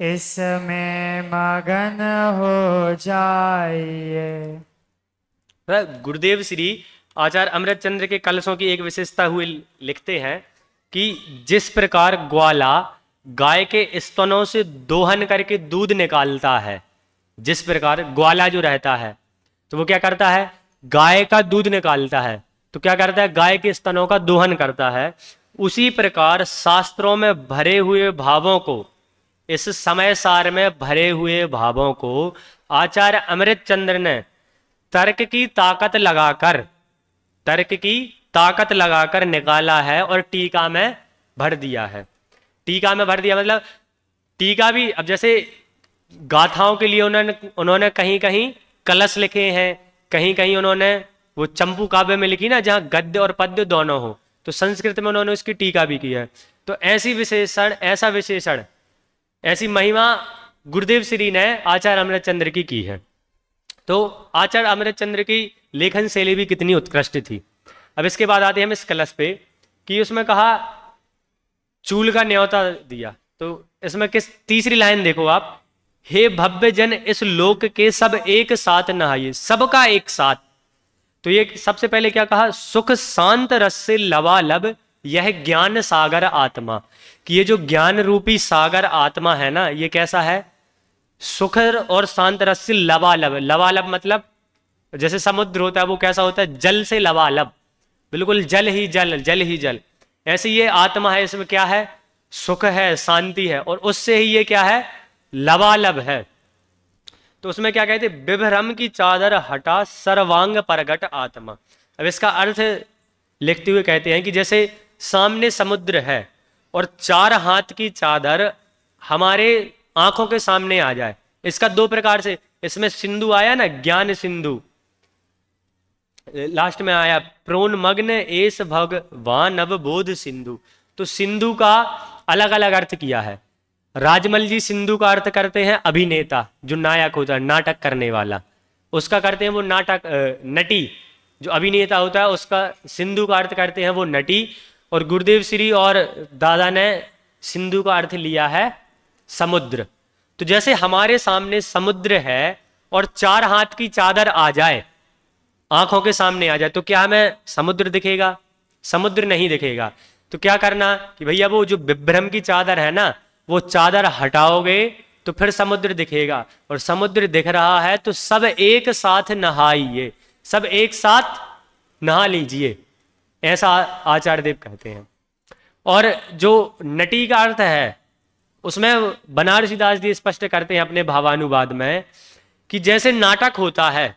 इसमें मगन हो जाइए। गुरुदेव श्री आचार्य अमृतचंद्र के कलशों की एक विशेषता हुई लिखते हैं कि जिस प्रकार ग्वाला गाय के स्तनों से दोहन करके दूध निकालता है, जिस प्रकार ग्वाला जो रहता है तो वो क्या करता है, गाय का दूध निकालता है, तो क्या करता है, गाय के स्तनों का दोहन करता है। उसी प्रकार शास्त्रों में भरे हुए भावों को, इस समय सार में भरे हुए भावों को आचार्य अमृतचंद्र ने तर्क की ताकत लगाकर निकाला है और टीका में भर दिया है। टीका में भर दिया मतलब टीका भी, अब जैसे गाथाओं के लिए उन्होंने कहीं कहीं कलश लिखे हैं, कहीं कहीं उन्होंने वो चंपू काव्य में लिखी ना, जहां गद्य और पद्य दोनों हो, तो संस्कृत में उन्होंने उसकी टीका भी की है। तो ऐसा विशेषण ऐसी महिमा गुरुदेव श्री ने आचार्य अमृतचंद्र की है। तो आचार्य अमृतचंद्र की लेखन शैली भी कितनी उत्कृष्ट थी। अब इसके बाद आते हैं हम इस कलश पे कि उसमें कहा चूल का न्योता दिया, तो इसमें किस तीसरी लाइन देखो आप, हे भव्य जन इस लोक के सब एक साथ नहाइए, सबका एक साथ। तो ये सबसे पहले क्या कहा, सुख शांत रस से लबालब यह ज्ञान सागर आत्मा, कि ये जो ज्ञान रूपी सागर आत्मा है ना, ये कैसा है, सुख और शांत रस से लबालब। लबालब मतलब जैसे समुद्र होता है वो कैसा होता है, जल से लबालब, बिल्कुल जल ही जल, जल ही जल। ऐसे ये आत्मा है, इसमें क्या है, सुख है, शांति है, और उससे ही ये क्या है, लबालब है। तो उसमें क्या कहते, विभ्रम की चादर हटा सर्वांग परगट आत्मा। अब इसका अर्थ लिखते हुए कहते हैं कि जैसे सामने समुद्र है और 4 हाथ की चादर हमारे आंखों के सामने आ जाए, इसका 2 प्रकार से, इसमें सिंधु आया ना, ज्ञान सिंधु, लास्ट में आया प्रोन्मग्न एस भगवान अवबोध सिंधु। तो सिंधु का अलग अलग अर्थ किया है। राजमल जी सिंधु का अर्थ करते हैं अभिनेता, जो नायक होता है, नाटक करने वाला, उसका करते हैं वो नाटक नटी, जो अभिनेता होता है उसका सिंधु का अर्थ करते हैं वो नटी। और गुरुदेव श्री और दादा ने सिंधु का अर्थ लिया है समुद्र। तो जैसे हमारे सामने समुद्र है और 4 हाथ की चादर आ जाए, आंखों के सामने आ जाए, तो क्या हमें समुद्र दिखेगा, समुद्र नहीं दिखेगा। तो क्या करना कि भैया वो जो विभ्रम की चादर है ना, वो चादर हटाओगे तो फिर समुद्र दिखेगा, और समुद्र दिख रहा है तो सब एक साथ नहाइए, सब एक साथ नहा लीजिए, ऐसा आचार्य देव कहते हैं। और जो नटी का अर्थ है उसमें बनारसी दास जी स्पष्ट करते हैं अपने भावानुवाद में कि जैसे नाटक होता है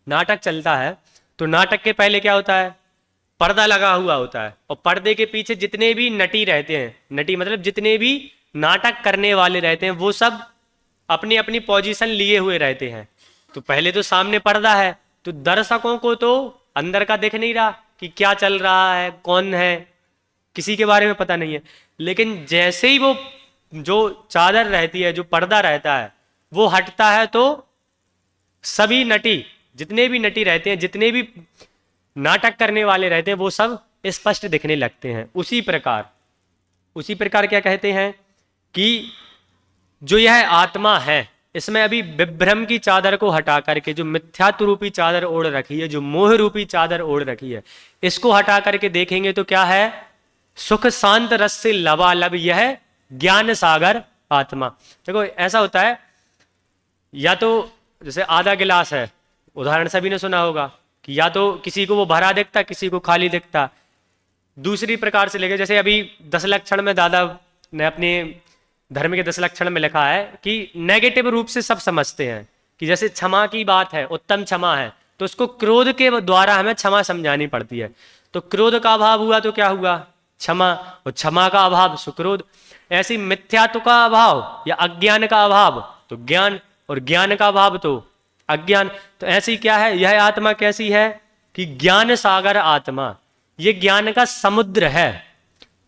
नाटक चलता है तो नाटक के पहले क्या होता है, पर्दा लगा हुआ होता है, और पर्दे के पीछे जितने भी नटी रहते हैं, नटी मतलब जितने भी नाटक करने वाले रहते हैं, वो सब अपनी अपनी पोजीशन लिए हुए रहते हैं। तो पहले तो सामने पर्दा है, तो दर्शकों को तो अंदर का दिख नहीं रहा कि क्या चल रहा है, कौन है, किसी के बारे में पता नहीं है। लेकिन जैसे ही वो जो चादर रहती है, जो पर्दा रहता है, वो हटता है, तो सभी नटी, जितने भी नटी रहते हैं, जितने भी नाटक करने वाले रहते हैं, वो सब स्पष्ट दिखने लगते हैं। उसी प्रकार क्या कहते हैं कि जो यह आत्मा है, इसमें अभी विभ्रम की चादर को हटा करके जो मिथ्यात्व रूपी चादर ओढ़ रखी है, जो मोह रूपी चादर ओढ़ रखी है, इसको हटा करके देखेंगे तो क्या है, सुख शांत रस से लबालब यह ज्ञान सागर आत्मा। देखो ऐसा होता है, या तो जैसे आधा गिलास है, उदाहरण सभी ने सुना होगा कि या तो किसी को वो भरा दिखता, किसी को खाली दिखता। दूसरी प्रकार से लेके, जैसे अभी 10 लक्षण में दादा ने अपने धर्म के 10 लक्षण में लिखा है कि नेगेटिव रूप से सब समझते हैं कि जैसे क्षमा की बात है, उत्तम क्षमा है, तो उसको क्रोध के द्वारा हमें क्षमा समझानी पड़ती है। तो क्रोध का अभाव हुआ तो क्या हुआ, क्षमा, और क्षमा का अभाव सुक्रोध। ऐसी मिथ्यात्व का अभाव या अज्ञान का अभाव तो ज्ञान, और ज्ञान का अभाव तो अज्ञान। तो ऐसी क्या है, यह आत्मा कैसी है कि ज्ञान सागर आत्मा, ये ज्ञान का समुद्र है।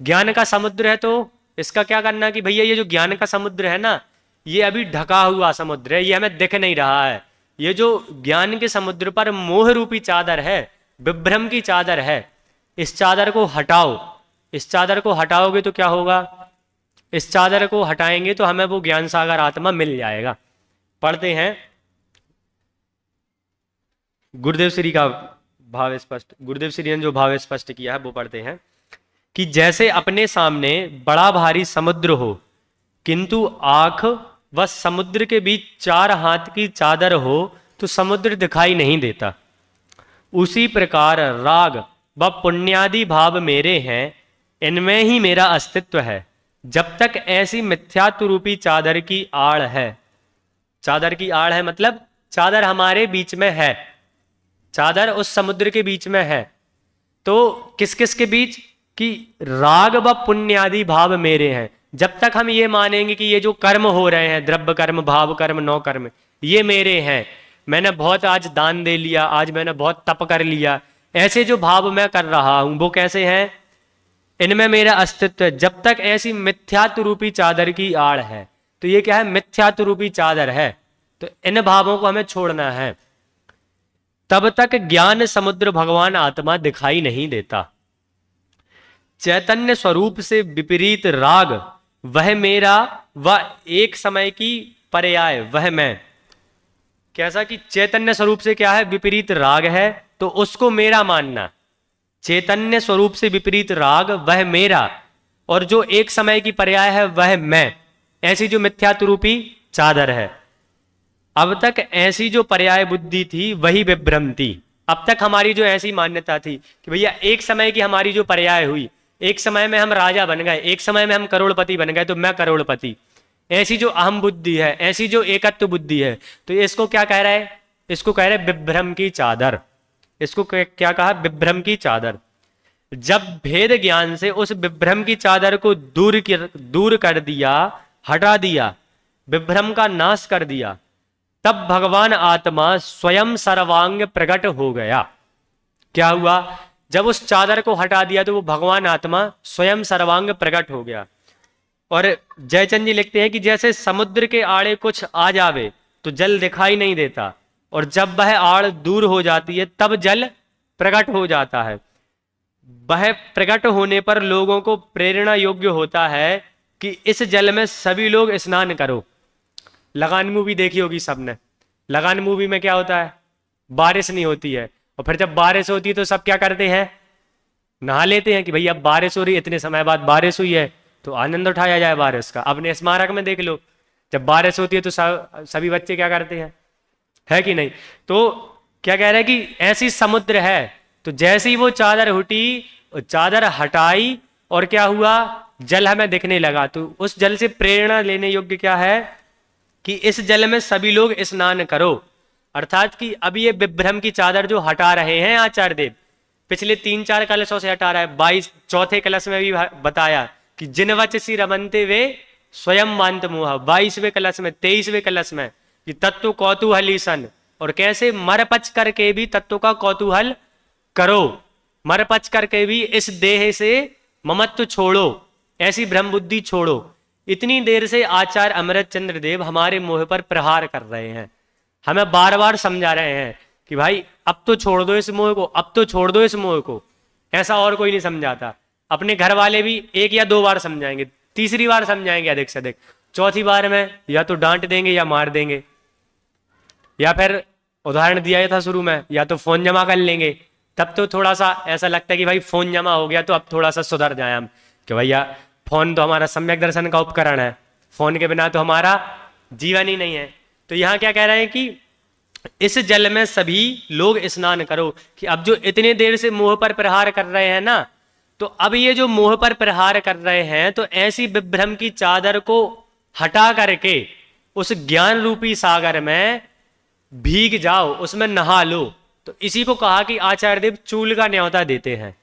ज्ञान का समुद्र है तो इसका क्या करना कि भैया ये जो ज्ञान का समुद्र है ना, ये अभी ढका हुआ समुद्र है, ये हमें दिख नहीं रहा है। ये जो ज्ञान के समुद्र पर मोह रूपी चादर है, विभ्रम की चादर है, इस चादर को हटाओ। इस चादर को हटाओगे तो क्या होगा? इस चादर को हटाएंगे तो हमें वो ज्ञान सागर आत्मा मिल जाएगा। पढ़ते हैं गुरुदेव श्री का भाव स्पष्ट, गुरुदेव श्री ने जो भाव स्पष्ट किया है वो पढ़ते हैं कि जैसे अपने सामने बड़ा भारी समुद्र हो, किंतु आंख व समुद्र के बीच 4 हाथ की चादर हो तो समुद्र दिखाई नहीं देता, उसी प्रकार राग व पुण्यादि भाव मेरे हैं, इनमें ही मेरा अस्तित्व है। जब तक ऐसी मिथ्यात्व रूपी चादर की आड़ है, चादर की आड़ है मतलब चादर हमारे बीच में है, चादर उस समुद्र के बीच में है। तो किस किस के बीच? कि राग व पुण्यादि भाव मेरे हैं। जब तक हम ये मानेंगे कि ये जो कर्म हो रहे हैं, द्रव्य कर्म, भाव कर्म, नौ कर्म, ये मेरे हैं, मैंने बहुत आज दान दे लिया, आज मैंने बहुत तप कर लिया, ऐसे जो भाव मैं कर रहा हूं वो कैसे हैं? इनमें मेरा अस्तित्व है। जब तक ऐसी मिथ्यात्व रूपी चादर की आड़ है, तो ये क्या है? मिथ्यात्व रूपी चादर है। तो इन भावों को हमें छोड़ना है। तब तक ज्ञान समुद्र भगवान आत्मा दिखाई नहीं देता। चैतन्य स्वरूप से विपरीत राग वह मेरा व एक समय की पर्याय वह मैं। कैसा कि चैतन्य स्वरूप से क्या है? विपरीत राग है, तो उसको मेरा मानना। चैतन्य स्वरूप से विपरीत राग वह मेरा, और जो एक समय की पर्याय है वह मैं। ऐसी जो मिथ्यात्व रूपी चादर है। अब तक ऐसी जो पर्याय बुद्धि थी वही विभ्रम थी। अब तक हमारी जो ऐसी मान्यता थी कि भैया एक समय की हमारी जो पर्याय हुई, एक समय में हम राजा बन गए, एक समय में हम करोड़पति बन गए, तो मैं करोड़पति, ऐसी जो अहम बुद्धि है, ऐसी जो एकत्व बुद्धि है, तो इसको क्या कह रहा है? इसको कह रहे हैं विभ्रम की चादर। इसको क्या कहा? विभ्रम की चादर। जब भेद ज्ञान से उस विभ्रम की चादर को दूर कर दिया, हटा दिया, विभ्रम का नाश कर दिया, तब भगवान आत्मा स्वयं सर्वांग प्रकट हो गया। क्या हुआ? जब उस चादर को हटा दिया तो वो भगवान आत्मा स्वयं सर्वांग प्रकट हो गया। और जयचंद जी लिखते हैं कि जैसे समुद्र के आड़े कुछ आ जावे तो जल दिखाई नहीं देता, और जब वह आड़ दूर हो जाती है तब जल प्रकट हो जाता है। वह प्रकट होने पर लोगों को प्रेरणा योग्य होता है कि इस जल में सभी लोग स्नान करो। लगान मूवी देखी होगी सबने। लगान मूवी में क्या होता है? बारिश नहीं होती है, और फिर जब बारिश होती है तो सब क्या करते हैं? नहा लेते हैं कि भैया अब बारिश हो रही है, इतने समय बाद बारिश हुई है तो आनंद उठाया जाए बारिश का। अपने स्मारक में देख लो, जब बारिश होती है तो सभी बच्चे क्या करते हैं, है कि नहीं? तो क्या कह रहा है कि ऐसी समुद्र है, तो जैसे ही वो चादर हटी, चादर हटाई, और क्या हुआ? जल हमें दिखने लगा। तो उस जल से प्रेरणा लेने योग्य क्या है कि इस जल में सभी लोग स्नान करो। अर्थात कि अब ये विभ्रम की चादर जो हटा रहे हैं आचार्य देव, पिछले 3-4 कलशों से हटा रहा है। 22 चौथे कलश में भी बताया कि जिन वचसी रमनते वे स्वयं वांत मोह। 22वें कलश में, 23वें कलश में कि तत्व कौतूहली सन, और कैसे मरपच करके भी तत्व का कौतूहल करो, मरपच करके भी इस देह से ममत्व छोड़ो, ऐसी ब्रह्म बुद्धि छोड़ो। इतनी देर से आचार्य अमृत चंद्र देव हमारे मोह पर प्रहार कर रहे हैं, हमें बार बार समझा रहे हैं कि भाई अब तो छोड़ दो इस मोह को, अब तो छोड़ दो इस मोह को। ऐसा और कोई नहीं समझाता। अपने घर वाले भी 1 या 2 बार समझाएंगे, तीसरी बार समझाएंगे अधिक से अधिक, चौथी बार में या तो डांट देंगे या मार देंगे, या फिर उदाहरण दिया था शुरू में, या तो फोन जमा कर लेंगे। तब तो थोड़ा सा ऐसा लगता है कि भाई फोन जमा हो गया तो अब थोड़ा सा सुधर जाए हम, कि भैया फोन तो हमारा सम्यक दर्शन का उपकरण है, फोन के बिना तो हमारा जीवन ही नहीं है। तो यहाँ क्या कह रहे हैं कि इस जल में सभी लोग स्नान करो। कि अब जो इतने देर से मोह पर प्रहार कर रहे हैं ना, तो अब ये जो मोह पर प्रहार कर रहे हैं, तो ऐसी विभ्रम की चादर को हटा करके उस ज्ञान रूपी सागर में भीग जाओ, उसमें नहा लो। तो इसी को कहा कि आचार्य देव चूल का न्योता देते हैं।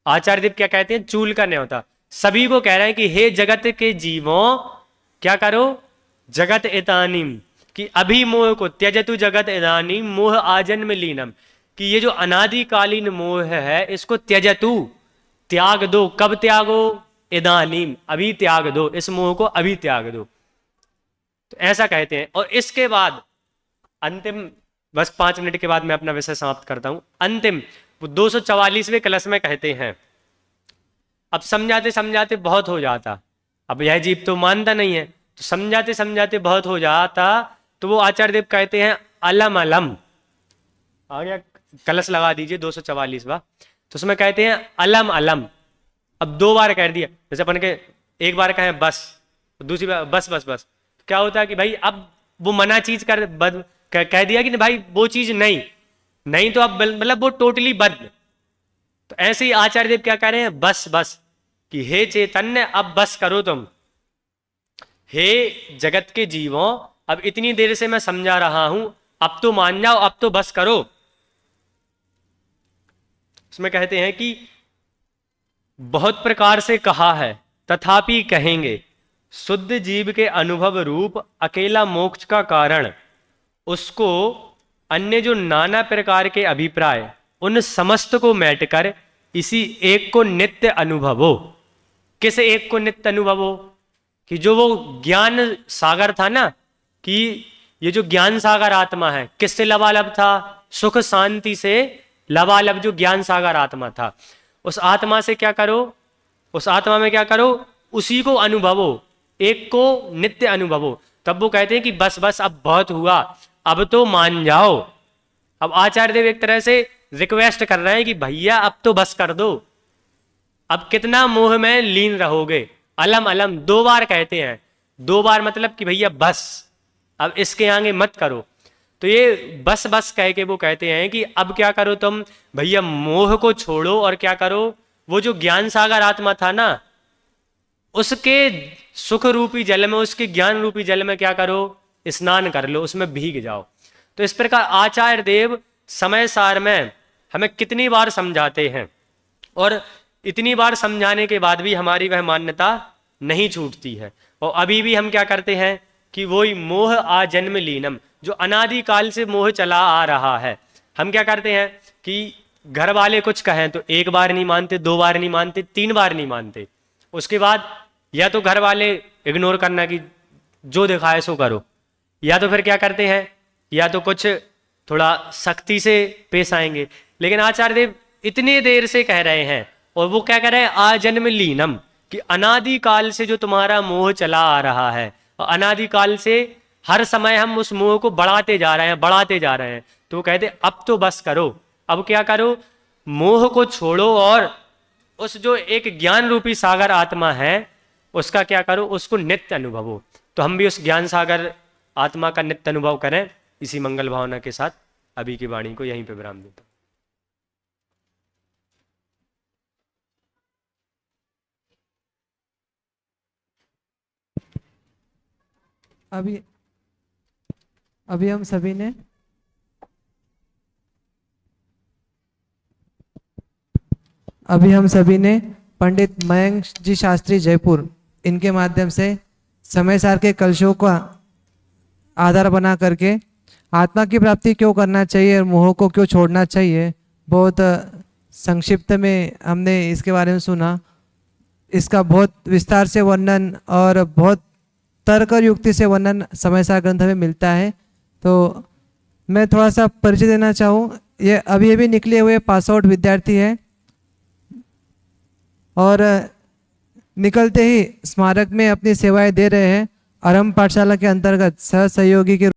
आचार्य देव क्या कहते हैं? चूल का न्योता। सभी को कह रहे हैं कि हे जगत के जीवों, क्या करो? जगत इतानिम, कि अभी मोह को त्यजतु जगत इदानीम मोह आजन्म लीनम, कि ये जो अनादिकालीन मोह है इसको त्यजतु, त्याग दो। कब त्यागो? इदानीम, अभी त्याग दो, इस मोह को अभी त्याग दो। तो ऐसा कहते हैं। और इसके बाद अंतिम, बस 5 मिनट के बाद मैं अपना विषय समाप्त करता हूं। अंतिम 244वें कलश में कहते हैं, अब समझाते समझाते बहुत हो जाता, अब यह जीव तो मानता नहीं है, तो समझाते समझाते बहुत हो जाता, तो वो आचार्य देव कहते हैं अलम अलम। आ गया, कलश लगा दीजिए 244वां। तो उसमें कहते हैं अलम अलम। अब 2 बार कह दिया, जैसे अपन के एक बार कहें बस, दूसरी बार बस बस बस, क्या होता है कि भाई अब वो मना चीज कह दिया कि भाई वो चीज नहीं, नहीं तो अब मतलब वो टोटली बंद। तो ऐसे ही आचार्य देव क्या कह रहे हैं, बस बस, कि हे चैतन्य अब बस करो तुम, हे जगत के जीवों अब इतनी देर से मैं समझा रहा हूं, अब तो मान जाओ, अब तो बस करो। उसमें कहते हैं कि बहुत प्रकार से कहा है तथापि कहेंगे, शुद्ध जीव के अनुभव रूप अकेला मोक्ष का कारण, उसको अन्य जो नाना प्रकार के अभिप्राय उन समस्त को मेटकर इसी एक को नित्य अनुभव हो। किस एक को नित्य अनुभव हो? कि जो वो ज्ञान सागर था ना, कि ये जो ज्ञान सागर आत्मा है किससे लबालब था? सुख शांति से लबालब जो ज्ञान सागर आत्मा था, उस आत्मा से क्या करो, उस आत्मा में क्या करो, उसी को अनुभवो, एक को नित्य अनुभवो। तब वो कहते हैं कि बस बस अब बहुत हुआ, अब तो मान जाओ। अब आचार्य देव एक तरह से रिक्वेस्ट कर रहे हैं कि भैया अब तो बस कर दो, अब कितना मोह में लीन रहोगे। अलम अलम 2 बार कहते हैं, 2 बार मतलब कि भैया बस, अब इसके आगे मत करो। तो ये बस बस कह के वो कहते हैं कि अब क्या करो तुम, भैया मोह को छोड़ो और क्या करो, वो जो ज्ञान सागर आत्मा था ना, उसके सुख रूपी जल में, उसके ज्ञान रूपी जल में क्या करो, स्नान कर लो, उसमें भीग जाओ। तो इस प्रकार आचार्य देव समय सार में हमें कितनी बार समझाते हैं, और इतनी बार समझाने के बाद भी हमारी वह मान्यता नहीं छूटती है। और अभी भी हम क्या करते हैं कि वही मोह आ जन्म लीनम, जो अनादिकाल से मोह चला आ रहा है, हम क्या करते हैं कि घर वाले कुछ कहें तो 1 बार नहीं मानते, 2 बार नहीं मानते, 3 बार नहीं मानते। उसके बाद या तो घर वाले इग्नोर करना कि जो दिखाए सो करो, या तो फिर क्या करते हैं, या तो कुछ थोड़ा सख्ती से पेश आएंगे। लेकिन आचार्य देव इतनी देर से कह रहे हैं, और वो क्या कह रहे हैं, आजन्म लीनम, कि अनादिकाल से जो तुम्हारा मोह चला आ रहा है, और अनादिकाल से हर समय हम उस मोह को बढ़ाते जा रहे हैं, बढ़ाते जा रहे हैं। तो वो कहते अब तो बस करो, अब क्या करो, मोह को छोड़ो, और उस जो एक ज्ञान रूपी सागर आत्मा है उसका क्या करो, उसको नित्य अनुभव हो। तो हम भी उस ज्ञान सागर आत्मा का नित्य अनुभव करें। इसी मंगल भावना के साथ अभी की वाणी को यहीं पे विराम देता हूं। अभी अभी हम सभी ने पंडित मयंक जी शास्त्री जयपुर, इनके माध्यम से समय सार के कलशों का आधार बना करके आत्मा की प्राप्ति क्यों करना चाहिए और मोह को क्यों छोड़ना चाहिए, बहुत संक्षिप्त में हमने इसके बारे में सुना। इसका बहुत विस्तार से वर्णन और बहुत तर्क और युक्ति से वर्णन समय सार ग्रंथ में मिलता है। तो मैं थोड़ा सा परिचय देना चाहूँ। ये अभी निकले हुए पास आउट विद्यार्थी हैं, और निकलते ही स्मारक में अपनी सेवाएं दे रहे हैं। आरंभ पाठशाला के अंतर्गत सह सहयोगी के